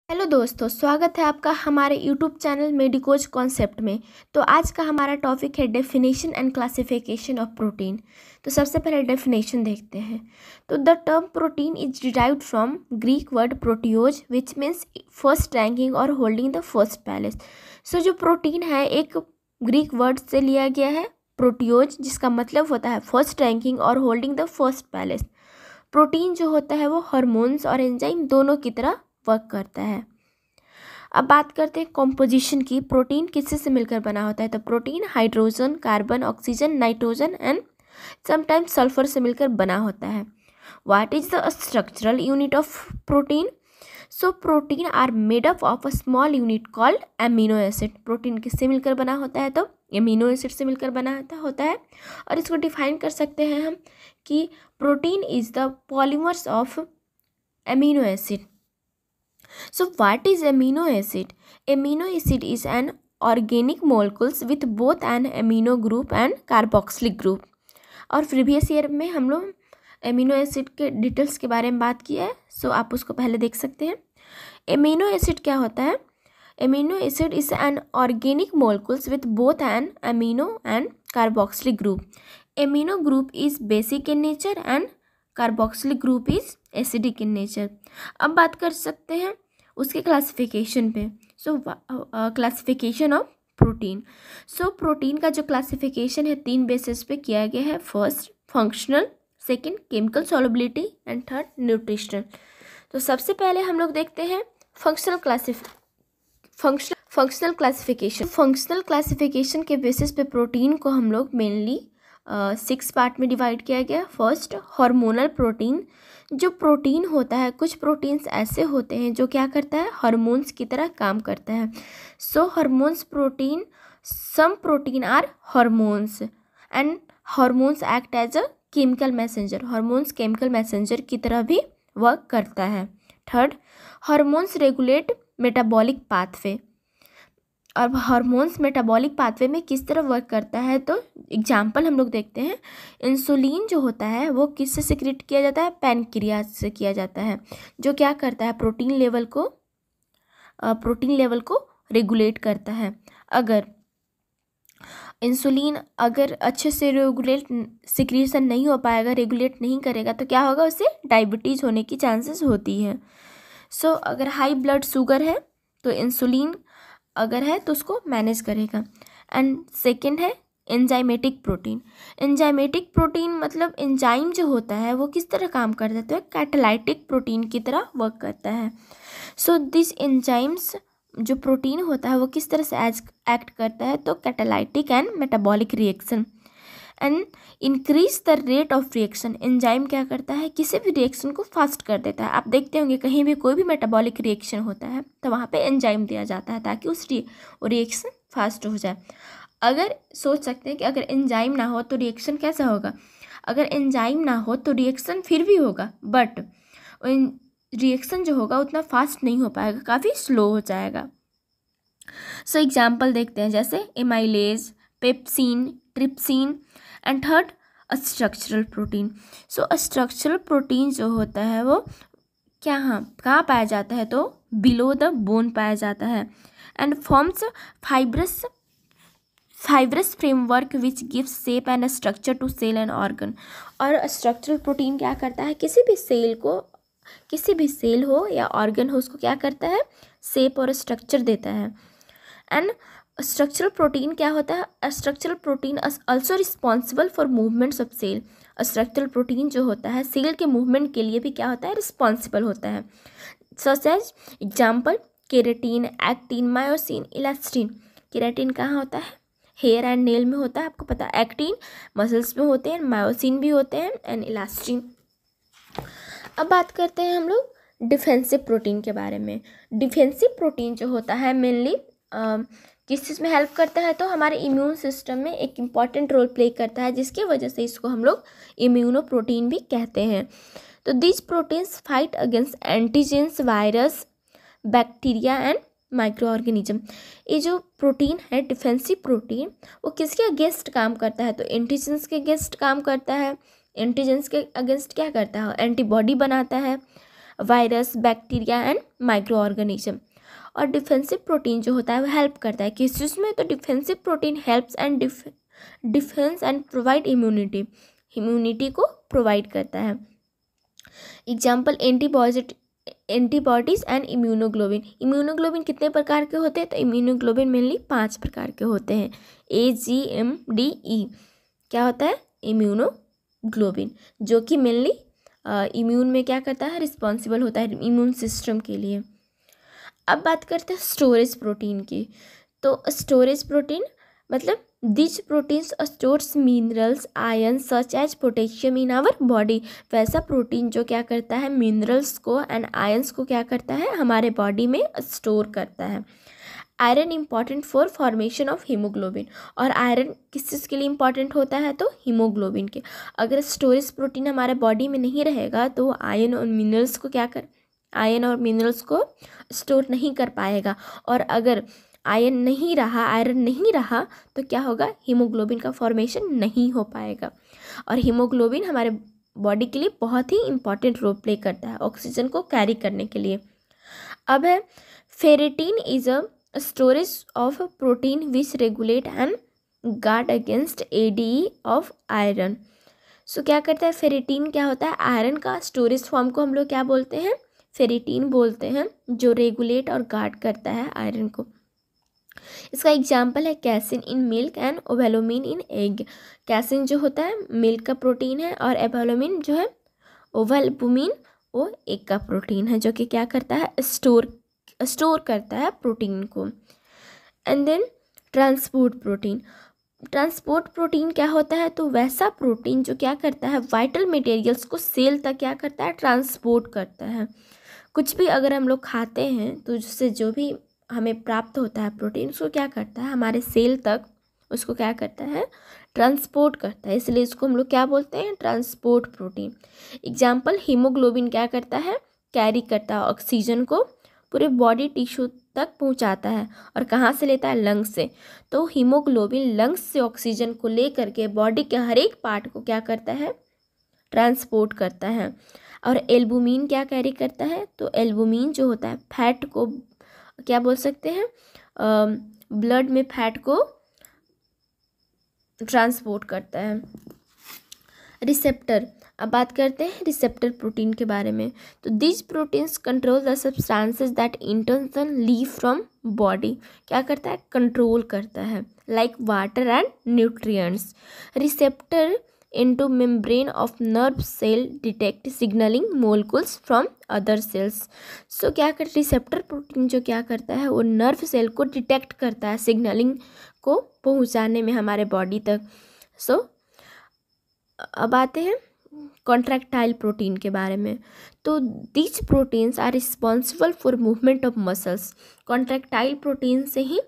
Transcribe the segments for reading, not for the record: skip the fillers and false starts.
Hello दोस्तों, स्वागत है आपका हमारे यूट्यूब चैनल मेडिकोज कॉन्सेप्ट में। तो आज का हमारा टॉपिक है definition and classification of protein. तो सबसे पहले डेफिनेशन देखते हैं। तो the term protein is derived from Greek word proteios which means first ranking और holding the first place. So जो प्रोटीन है एक ग्रीक वर्ड से लिया गया है प्रोटियोज, जिसका मतलब होता है फर्स्ट रैंकिंग और holding the first place. Protein जो होता है वो हार्मोन्स और एंजाइम दोनों की तरह वर्क करता है। अब बात करते हैं कॉम्पोजिशन की। प्रोटीन किससे से मिलकर बना होता है? तो protein hydrogen, carbon, oxygen, nitrogen and sometimes sulphur से मिलकर बना होता है। What is the structural unit of protein? So protein are made up of a small unit called amino acid. Protein किससे मिलकर बना होता है? तो एमिनो एसिड से मिलकर बना होता है। और इसको डिफाइन कर सकते हैं हम कि protein is the polymers of amino acid. So what is amino acid? Amino acid is an organic molecules with both an amino group and carboxylic group। और प्रीवियस ईयर में हम लोग एमिनो एसिड के डिटेल्स के बारे में बात किया है, सो आप उसको पहले देख सकते हैं। एमिनो एसिड क्या होता है? Amino acid is an organic molecules with both an amino and carboxylic group. Amino group is basic in nature and carboxylic group is acidic in nature. अब बात कर सकते हैं उसके क्लासिफिकेशन पे। So classification of protein. So protein का जो classification है 3 बेसिस पे किया गया है। First functional, second chemical solubility and third nutritional. तो सबसे पहले हम लोग देखते हैं फंक्शनल क्लासिफिकेशन। फंक्शनल क्लासिफिकेशन के बेसिस पे प्रोटीन को हम लोग मेनली 6 पार्ट में डिवाइड किया गया। First hormonal protein. जो प्रोटीन होता है, कुछ प्रोटीन्स ऐसे होते हैं जो क्या करता है, हार्मोन्स की तरह काम करता है। So hormones protein, some protein are hormones and hormones act as a chemical messenger. Hormones chemical messenger की तरह भी वर्क करता है। Third, hormones regulate metabolic pathway. अब हार्मोन्स मेटाबॉलिक पाथवे में किस तरह वर्क करता है, तो एग्जाम्पल हम लोग देखते हैं। इंसुलिन जो होता है वो किससे सिक्रेट किया जाता है? पैनक्रियाज से किया जाता है, जो क्या करता है, प्रोटीन लेवल को रेगुलेट करता है। अगर इंसुलिन अगर अच्छे से सिक्रीशन नहीं हो पाएगा, रेगुलेट नहीं करेगा, तो क्या होगा, उससे डायबिटीज़ होने की चांसेस होती है। सो अगर हाई ब्लड शुगर है तो इंसुलिन अगर है तो उसको मैनेज करेगा। एंड सेकंड है एंजाइमेटिक प्रोटीन। एंजाइमेटिक प्रोटीन मतलब एंजाइम जो होता है वो किस तरह काम करता है, तो कैटालाइटिक प्रोटीन की तरह वर्क करता है। सो दिस एंजाइम्स जो प्रोटीन होता है वो किस तरह से एक्ट करता है, तो catalytic and metabolic reaction and increase the rate of reaction. Enzyme क्या करता है, किसी भी रिएक्शन को फास्ट कर देता है। आप देखते होंगे कहीं भी कोई भी मेटाबॉलिक रिएक्शन होता है तो वहाँ पे एंजाइम दिया जाता है ताकि उस रिएक्शन फास्ट हो जाए। अगर सोच सकते हैं कि अगर एंजाइम ना हो तो रिएक्शन कैसा होगा? अगर एंजाइम ना हो तो रिएक्शन फिर भी होगा, बट रिएक्शन जो होगा उतना फास्ट नहीं हो पाएगा, काफ़ी स्लो हो जाएगा। सो एग्जाम्पल देखते हैं, जैसे amylase, pepsin, trypsin and third structural protein. So structural protein जो होता है वो कहाँ पाया जाता है, तो बिलो द बोन पाया जाता है and forms fibrous framework which gives shape and structure to cell and organ. और स्ट्रक्चरल प्रोटीन क्या करता है, किसी भी सेल हो या ऑर्गन हो उसको क्या करता है, शेप और स्ट्रक्चर देता है। एंड स्ट्रक्चरल प्रोटीन क्या होता है, structural protein also responsible for movements of cell. Structural protein जो होता है सेल के मूवमेंट के लिए भी क्या होता है, रिस्पॉन्सिबल होता है। Such as example keratin, actin, myosin, elastin. Keratin कहाँ होता है, हेयर एंड नेल में होता है, आपको पता है। एक्टिन मसल्स में होते हैं, मायोसिन भी होते हैं एंड इलास्टिन। अब बात करते हैं हम लोग डिफेंसिव प्रोटीन के बारे में। डिफेंसिव प्रोटीन जो होता है मेनली किस चीज़ में हेल्प करता है, तो हमारे इम्यून सिस्टम में एक इम्पॉर्टेंट रोल प्ले करता है, जिसकी वजह से इसको हम लोग इम्यूनो प्रोटीन भी कहते हैं। तो this proteins fight against antigens, virus, bacteria and micro organism. ये जो प्रोटीन है डिफेंसिव प्रोटीन, वो किसके अगेंस्ट काम करता है, तो एंटीजेंस के अगेंस्ट काम करता है। एंटीजेंस के अगेंस्ट क्या करता है, एंटीबॉडी बनाता है। Virus, bacteria and micro organism. और डिफेंसिव प्रोटीन जो होता है वो हेल्प करता है किस चीज़ में, तो defensive protein helps and defence and provide immunity को प्रोवाइड करता है। Example antibodies and immunoglobulin. Immunoglobulin कितने प्रकार के होते हैं, तो इम्यूनोग्लोबिन मेनली 5 प्रकार के होते हैं, AGMDE। क्या होता है, इम्यूनोग्लोबिन, जो कि मेनली इम्यून में क्या करता है, रिस्पॉन्सिबल होता है इम्यून सिस्टम के लिए। अब बात करते हैं स्टोरेज प्रोटीन की। तो स्टोरेज प्रोटीन मतलब this proteins stores minerals ion such as potassium in our body. वैसा प्रोटीन जो क्या करता है, मिनरल्स को एंड आयंस को क्या करता है, हमारे बॉडी में स्टोर करता है। Iron important for formation of haemoglobin. और आयरन किस चीज़ के लिए इम्पॉर्टेंट होता है, तो हीमोग्लोबिन के। अगर स्टोरेज प्रोटीन हमारे बॉडी में नहीं रहेगा तो आयरन और मिनरल्स को स्टोर नहीं कर पाएगा। और अगर आयरन नहीं रहा तो क्या होगा, हीमोग्लोबिन का फॉर्मेशन नहीं हो पाएगा। और हीमोग्लोबिन हमारे बॉडी के लिए बहुत ही इंपॉर्टेंट रोल प्ले करता है ऑक्सीजन को कैरी करने के लिए। अब है ferritin is a storage of protein which regulate and guard against ADE of iron. So क्या करता है, फेरेटिन क्या होता है, आयरन का स्टोरेज फॉर्म को हम लोग क्या बोलते हैं, फेरेटिन बोलते हैं, जो रेगुलेट और गार्ड करता है आयरन को। इसका एग्जाम्पल है casein in milk and ovalbumin in egg. Casein जो होता है मिल्क का प्रोटीन है, और एबोलोमिन जो है ओवेल्बुमिन वो एग का प्रोटीन है, जो कि क्या करता है, स्टोर करता है प्रोटीन को। एंड देन ट्रांसपोर्ट प्रोटीन क्या होता है, तो वैसा प्रोटीन जो क्या करता है, वाइटल मटेरियल्स को सेल तक क्या करता है, ट्रांसपोर्ट करता है। कुछ भी अगर हम लोग खाते हैं तो उससे जो भी हमें प्राप्त होता है प्रोटीन, उसको क्या करता है, हमारे सेल तक उसको क्या करता है, ट्रांसपोर्ट करता है। इसलिए इसको हम लोग क्या बोलते हैं, ट्रांसपोर्ट प्रोटीन। एग्जाम्पल हिमोग्लोबिन क्या करता है, कैरी करता है ऑक्सीजन को, पूरे बॉडी टिश्यू तक पहुंचाता है। और कहाँ से लेता है, लंग्स से। तो हीमोग्लोबिन लंग्स से ऑक्सीजन को लेकर के बॉडी के हर एक पार्ट को क्या करता है, ट्रांसपोर्ट करता है। और एल्बुमिन क्या कैरी करता है, तो एल्बुमिन जो होता है फैट को क्या बोल सकते हैं, ब्लड में फैट को ट्रांसपोर्ट करता है। रिसेप्टर, अब बात करते हैं रिसेप्टर प्रोटीन के बारे में। तो this proteins control the substances that इंटर्स and leave from body. क्या करता है, कंट्रोल करता है, like water and nutrients. Receptor into membrane of nerve cell detect signaling molecules from other cells। सो क्या कर, रिसेप्टर प्रोटीन जो क्या करता है, वो नर्व सेल को डिटेक्ट करता है, सिग्नलिंग को पहुंचाने में हमारे बॉडी तक। सो अब आते हैं कॉन्ट्रैक्टाइल प्रोटीन के बारे में। तो these proteins are responsible for movement of muscles. Contractile protein से ही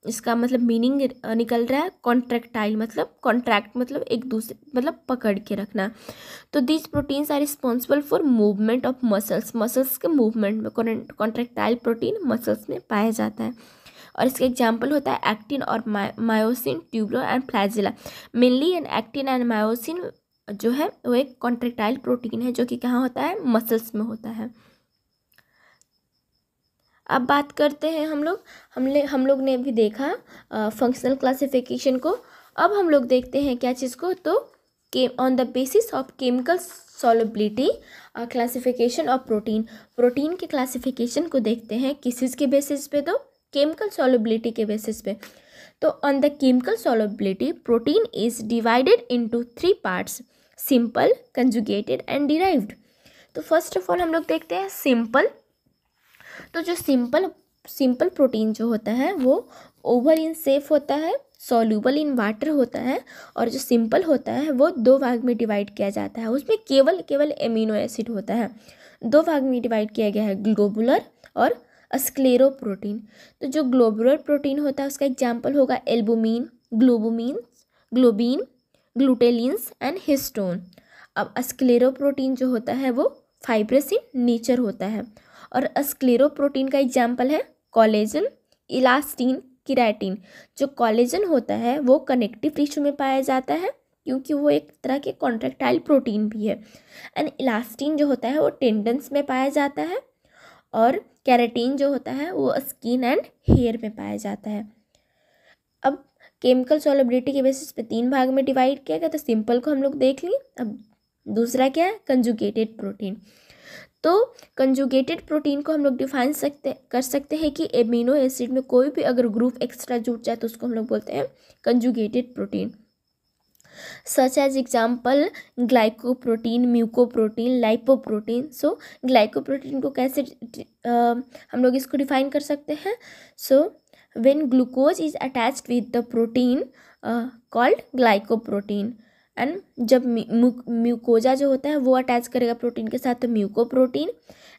इसका मतलब मीनिंग निकल रहा है, कॉन्ट्रैक्टाइल मतलब कॉन्ट्रैक्ट मतलब एक दूसरे मतलब पकड़ के रखना। तो these proteins are responsible for movement of muscles के मूवमेंट में कॉन्ट्रैक्टाइल प्रोटीन मसल्स में पाया जाता है। और इसका एग्जाम्पल होता है एक्टिन और myosin, tubular and flagella. Mainly actin and myosin जो है वो एक कॉन्ट्रैक्टाइल प्रोटीन है, जो कि कहाँ होता है, मसल्स में होता है। अब बात करते हैं हम लोग ने भी देखा फंक्शनल क्लासिफिकेशन को। अब हम लोग देखते हैं क्या चीज़ को, तो on the basis of chemical solubility classification of protein के क्लासिफिकेशन को देखते हैं किस चीज़ के बेसिस पे, तो केमिकल सॉल्युबिलिटी के बेसिस पे। तो on the chemical solubility protein is divided into 3 parts, simple, conjugated and derived. तो फर्स्ट ऑफ ऑल हम लोग देखते हैं सिंपल। तो जो सिंपल प्रोटीन जो होता है वो ओवल इन शेप होता है, सॉल्यूबल इन वाटर होता है, और जो सिंपल होता है वो 2 भाग में डिवाइड किया जाता है। उसमें केवल एमिनो एसिड होता है। 2 भाग में डिवाइड किया गया है, ग्लोबुलर और स्क्लेरोप्रोटीन। तो जो ग्लोबुलर प्रोटीन होता है उसका एग्जाम्पल होगा एल्बुमिन, ग्लोबीन, ग्लूटेलिन्स एंड हिस्टोन। अब स्क्लेरोप्रोटीन जो होता है वो फाइब्रस इन नेचर होता है। और स्क्लेरोप्रोटीन का एग्जाम्पल है कोलेजन, इलास्टिन, केराटिन। जो कोलेजन होता है वो कनेक्टिव टिश्यू में पाया जाता है, क्योंकि वो एक तरह के कॉन्ट्रैक्टाइल प्रोटीन भी है। एंड इलास्टिन जो होता है वो टेंडन्स में पाया जाता है, और केराटिन जो होता है वो स्किन एंड हेयर में पाया जाता है। अब केमिकल सॉलिबिलिटी के बेसिस पे 3 भाग में डिवाइड किया गया, तो सिंपल को हम लोग देख लिए। अब दूसरा क्या है, कंजुगेटेड प्रोटीन। तो कंजुगेटेड प्रोटीन को हम लोग डिफाइन कर सकते हैं कि एमिनो एसिड में कोई भी अगर ग्रुप एक्स्ट्रा जुड़ जाए तो उसको हम लोग बोलते हैं conjugated protein. Such as example glycoprotein, mucoprotein, lipoprotein. So glycoprotein को कैसे हम लोग इसको डिफाइन कर सकते हैं। So when glucose is attached with the protein called glycoprotein, and जब म्यूकोजा जो होता है वो अटैच करेगा प्रोटीन के साथ तो mucoprotein,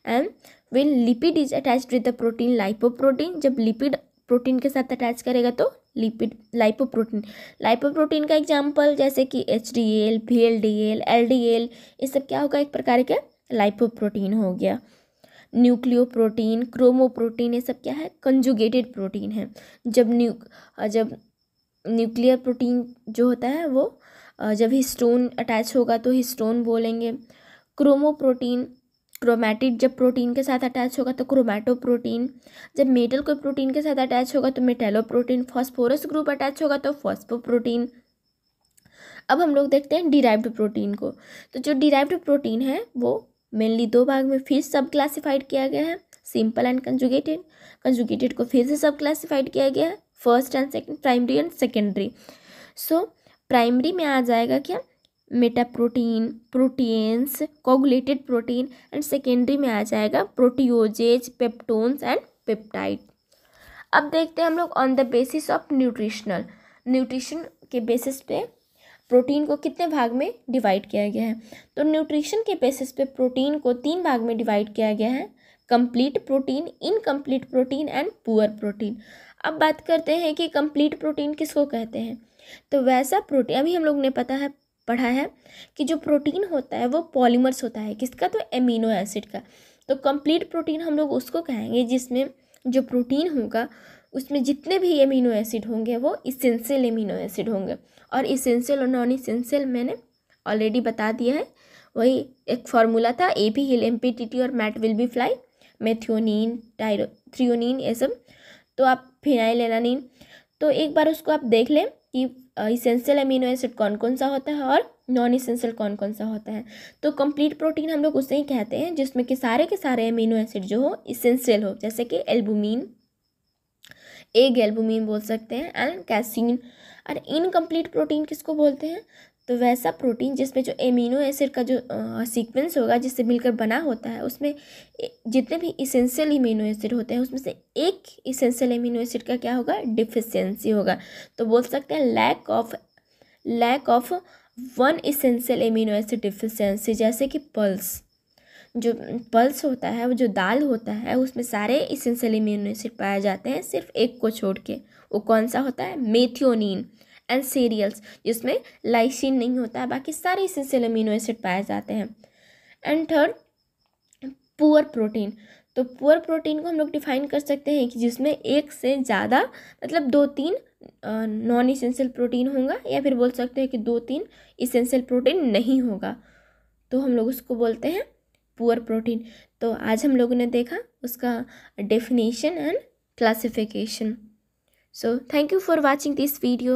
and when lipid is attached with the protein lipoprotein, जब लिपिड प्रोटीन के साथ अटैच करेगा तो लिपिड लाइपोप्रोटीन। लाइपोप्रोटीन का एग्जांपल जैसे कि HDL, VLDL, LDL, ये सब क्या होगा, एक प्रकार के लाइपोप्रोटीन हो गया। न्यूक्लियोप्रोटीन, क्रोमोप्रोटीन, ये सब क्या है, कंजुगेटेड प्रोटीन है। जब न्यूक्लियर प्रोटीन जो होता है वो जब हिस्टोन अटैच होगा तो हिस्टोन बोलेंगे। क्रोमोप्रोटीन, क्रोमैटिड जब प्रोटीन के साथ अटैच होगा तो क्रोमैटोप्रोटीन। जब मेटल कोई प्रोटीन के साथ अटैच होगा तो मेटेलोप्रोटीन। फॉस्फोरस ग्रुप अटैच होगा तो फॉस्फोप्रोटीन। अब हम लोग देखते हैं डिराइव्ड प्रोटीन को। तो जो डिराइव्ड प्रोटीन है वो मेनली 2 भाग में फिर सब क्लासिफाइड किया गया है, सिंपल एंड कंजुगेटेड। कंजुगेटेड को फिर से सब क्लासिफाइड किया गया है, first and second, primary and secondary. So primary में आ जाएगा क्या, metaprotein, proteins, coagulated protein, and secondary में आ जाएगा प्रोटियोजेज, पेप्टोन्स एंड पेप्टाइड। अब देखते हैं हम लोग on the basis of nutrition के बेसिस पे प्रोटीन को कितने भाग में डिवाइड किया गया है। तो न्यूट्रिशन के बेसिस पे प्रोटीन को 3 भाग में डिवाइड किया गया है, complete protein, incomplete protein and poor protein. अब बात करते हैं कि कंप्लीट प्रोटीन किसको कहते हैं। तो वैसा प्रोटीन, अभी हम लोग ने पढ़ा है कि जो प्रोटीन होता है वो पॉलीमर्स होता है, किसका, तो एमिनो एसिड का। तो कंप्लीट प्रोटीन हम लोग उसको कहेंगे जिसमें जो प्रोटीन होगा उसमें जितने भी एमिनो एसिड होंगे वो इसेंशियल एमिनो एसिड होंगे। और इसेंशियल और नॉन इसेंशियल मैंने ऑलरेडी बता दिया है, वही एक फार्मूला था, AP हिल, MPTT और Matt will be fly, methionine, threonine, ये सब। तो आप फिनाइलएलानिन, तो एक बार उसको आप देख लें कि इसेंशियल अमीनो एसिड कौन कौन सा होता है और नॉन इसेंशियल कौन कौन सा होता है। तो कंप्लीट प्रोटीन हम लोग उसे ही कहते हैं जिसमें कि सारे के सारे अमीनो एसिड जो हो इसेंशियल हो, जैसे कि एल्बुमिन, एग एल्बुमिन बोल सकते हैं, एंड कैसीन। और इनकम्प्लीट प्रोटीन किसको बोलते हैं, तो वैसा प्रोटीन जिसमें जो एमिनो एसिड का जो सीक्वेंस होगा जिससे मिलकर बना होता है उसमें जितने भी इसेंशियल एमिनो एसिड होते हैं उसमें से एक इसेंशियल एमिनो एसिड का क्या होगा, डिफिशियंसी होगा। तो बोल सकते हैं lack of 1 essential amino acid deficiency. जैसे कि जो पल्स होता है, वो जो दाल होता है उसमें सारे इसेंशियल एमिनो एसिड पाए जाते हैं सिर्फ एक को छोड़ के, वो कौन सा होता है, मेथियोनिन। एंड सीरियल्स जिसमें लाइसिन नहीं होता है, बाकी सारे इसेंशियल अमीनो एसिड पाए जाते हैं। And third poor protein. तो पुअर प्रोटीन को हम लोग डिफाइन कर सकते हैं कि जिसमें एक से ज़्यादा, मतलब 2-3 नॉन इसेंशियल प्रोटीन होगा, या फिर बोल सकते हैं कि 2-3 इसेंशियल प्रोटीन नहीं होगा, तो हम लोग उसको बोलते हैं पुअर प्रोटीन। तो आज हम लोगों ने देखा उसका definition and classification. So thank you for watching this video.